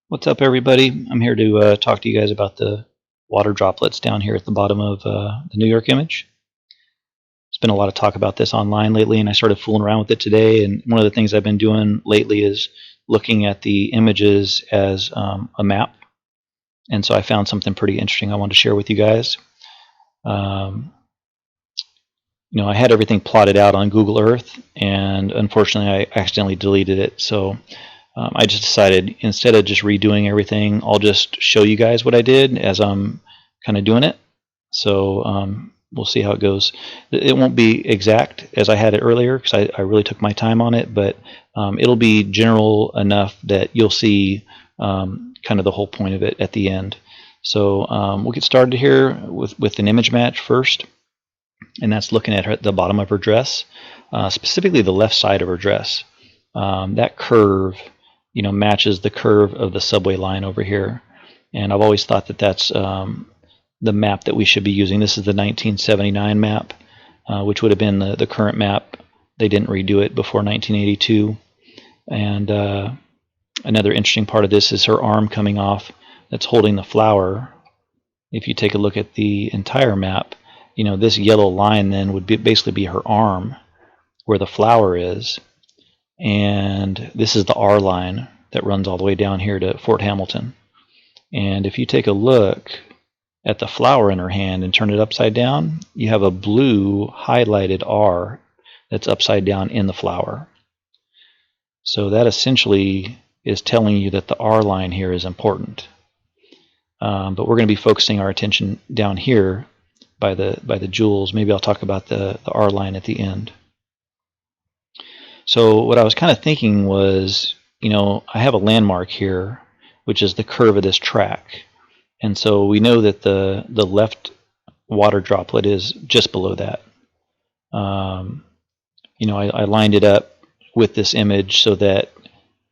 What's up, everybody? I'm here to talk to you guys about the water droplets down here at the bottom of the New York image. There's been a lot of talk about this online lately, and I started fooling around with it today. And one of the things I've been doing lately is looking at the images as a map. And so I found something pretty interesting I wanted to share with you guys. I had everything plotted out on Google Earth, and unfortunately I accidentally deleted it. So I just decided, instead of just redoing everything, I'll just show you guys what I did as I'm kind of doing it. So we'll see how it goes. It won't be exact as I had it earlier, because I really took my time on it, but it'll be general enough that you'll see kind of the whole point of it at the end. So we'll get started here with an image match first, and that's looking at her at the bottom of her dress, specifically the left side of her dress. That curve matches the curve of the subway line over here. And I've always thought that that's the map that we should be using. This is the 1979 map, which would have been the current map. They didn't redo it before 1982. And another interesting part of this is her arm coming off that's holding the flower. If you take a look at the entire map, this yellow line then would basically be her arm where the flower is. And this is the R line that runs all the way down here to Fort Hamilton. And if you take a look at the flower in her hand and turn it upside down, you have a blue highlighted R that's upside down in the flower. So that essentially is telling you that the R line here is important. But we're going to be focusing our attention down here by the jewels. Maybe I'll talk about the R line at the end. So what I was kind of thinking was, I have a landmark here, which is the curve of this track. And so we know that the left water droplet is just below that. I lined it up with this image so that,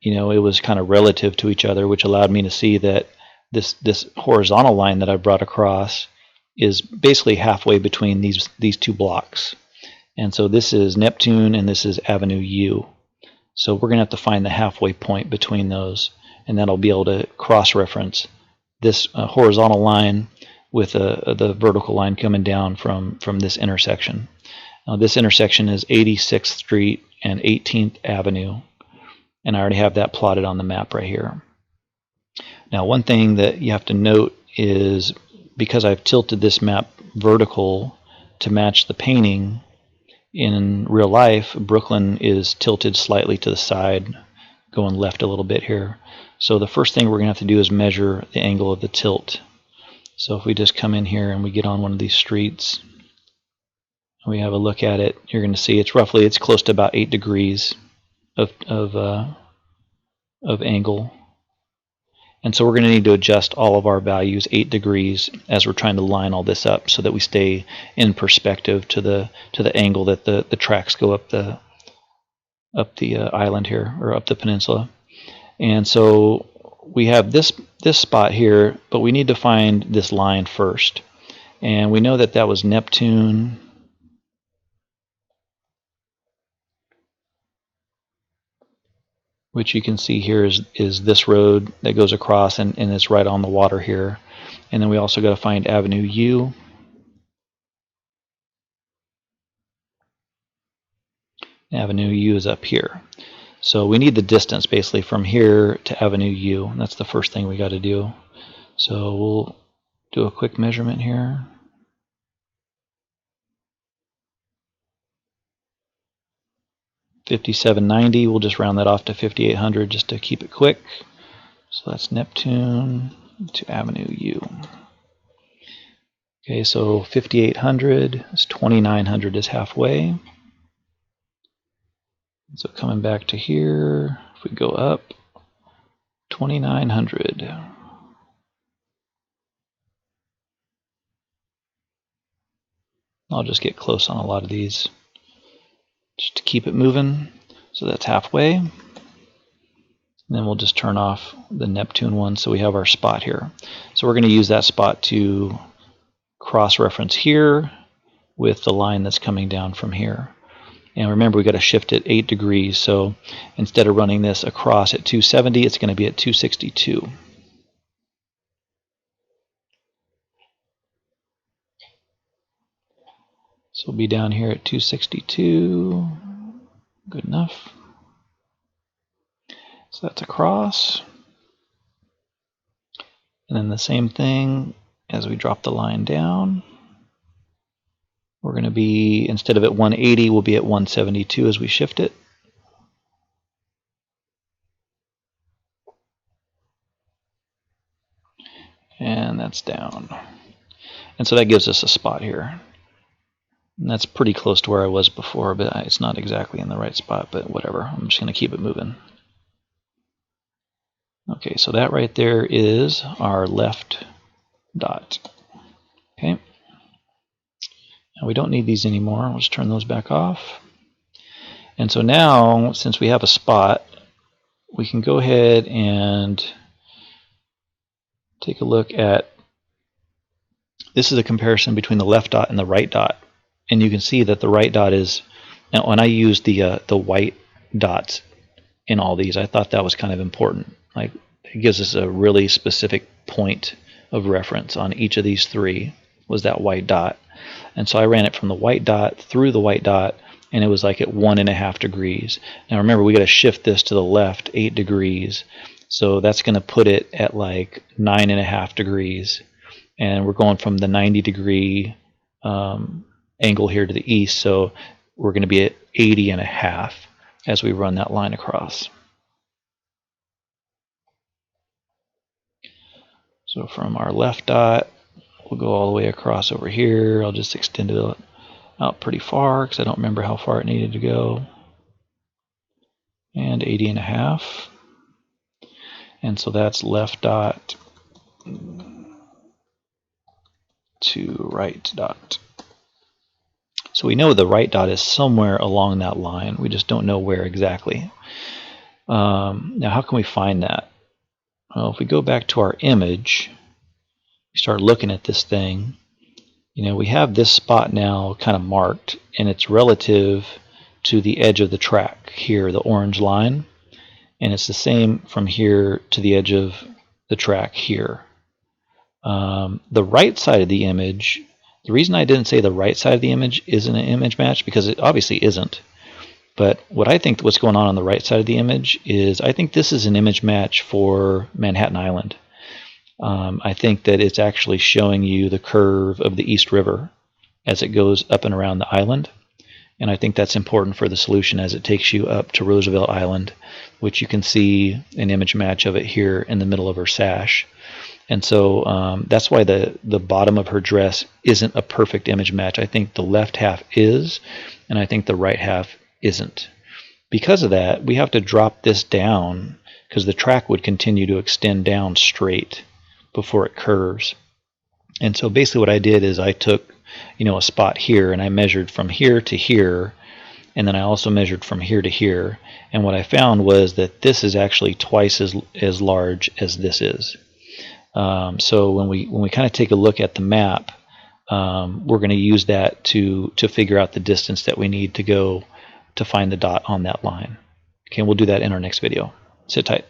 it was kind of relative to each other, which allowed me to see that this horizontal line that I brought across is basically halfway between these two blocks. And so this is Neptune and this is Avenue U. So we're going to have to find the halfway point between those, and that'll be able to cross-reference this horizontal line with the vertical line coming down from this intersection. This intersection is 86th Street and 18th Avenue, and I already have that plotted on the map right here. Now, one thing that you have to note is, because I've tilted this map vertical to match the painting, in real life, Brooklyn is tilted slightly to the side, going left a little bit here. So the first thing we're going to have to do is measure the angle of the tilt. So if we just come in here and we get on one of these streets, and we have a look at it, you're going to see it's close to about 8 degrees of angle. And so we're going to need to adjust all of our values 8 degrees as we're trying to line all this up so that we stay in perspective to the angle that the tracks go up the island here, or up the peninsula. And so we have this spot here, but we need to find this line first. And we know that was Neptune. Which you can see here is this road that goes across and it's right on the water here. And then we also got to find Avenue U. Avenue U is up here. So we need the distance basically from here to Avenue U. And that's the first thing we got to do. So we'll do a quick measurement here. $5,790. We'll just round that off to 5,800 just to keep it quick. So that's Neptune to Avenue U. Okay, so 5,800 is 2,900 is halfway. So coming back to here, if we go up, 2,900. I'll just get close on a lot of these, just to keep it moving. So that's halfway. And then we'll just turn off the Neptune one so we have our spot here. So we're going to use that spot to cross-reference here with the line that's coming down from here. And remember, we got to shift it 8 degrees. So instead of running this across at 270, it's going to be at 262. So we'll be down here at 262. Good enough. So that's across. And then the same thing as we drop the line down. We're going to be, instead of at 180, we'll be at 172 as we shift it. And that's down. And so that gives us a spot here. And that's pretty close to where I was before, but it's not exactly in the right spot, but whatever. I'm just going to keep it moving. Okay, so that right there is our left dot. Okay. Now we don't need these anymore. We'll just turn those back off. And so now, since we have a spot, we can go ahead and take a look at, this is a comparison between the left dot and the right dot. And you can see that the right dot is, now when I use the white dots in all these, I thought that was kind of important. Like, it gives us a really specific point of reference on each of these three, was that white dot. And so I ran it from the white dot through the white dot, and it was like at 1.5 degrees. Now remember, we got to shift this to the left 8 degrees. So that's going to put it at like 9.5 degrees. And we're going from the 90-degree angle here to the east, so we're going to be at 80.5 as we run that line across. So from our left dot, we'll go all the way across over here. I'll just extend it out pretty far because I don't remember how far it needed to go. And 80.5. And so that's left dot to right dot. So we know the right dot is somewhere along that line. We just don't know where exactly. Now, how can we find that? Well, if we go back to our image, we start looking at this thing, you know, we have this spot now kind of marked, and it's relative to the edge of the track here, the orange line. And it's the same from here to the edge of the track here. The right side of the image, the reason I didn't say the right side of the image isn't an image match, because it obviously isn't. But what I think what's going on the right side of the image is, I think this is an image match for Manhattan Island. I think that it's actually showing you the curve of the East River as it goes up and around the island. And I think that's important for the solution as it takes you up to Roosevelt Island, which you can see an image match of it here in the middle of her sash. And so that's why the bottom of her dress isn't a perfect image match. I think the left half is, and I think the right half isn't. Because of that, we have to drop this down, because the track would continue to extend down straight before it curves. And so basically what I did is I took, you know, a spot here, and I measured from here to here, and then I also measured from here to here. And what I found was that this is actually twice as large as this is. So when we kind of take a look at the map, we're going to use that to figure out the distance that we need to go to find the dot on that line. Okay, we'll do that in our next video. Sit tight.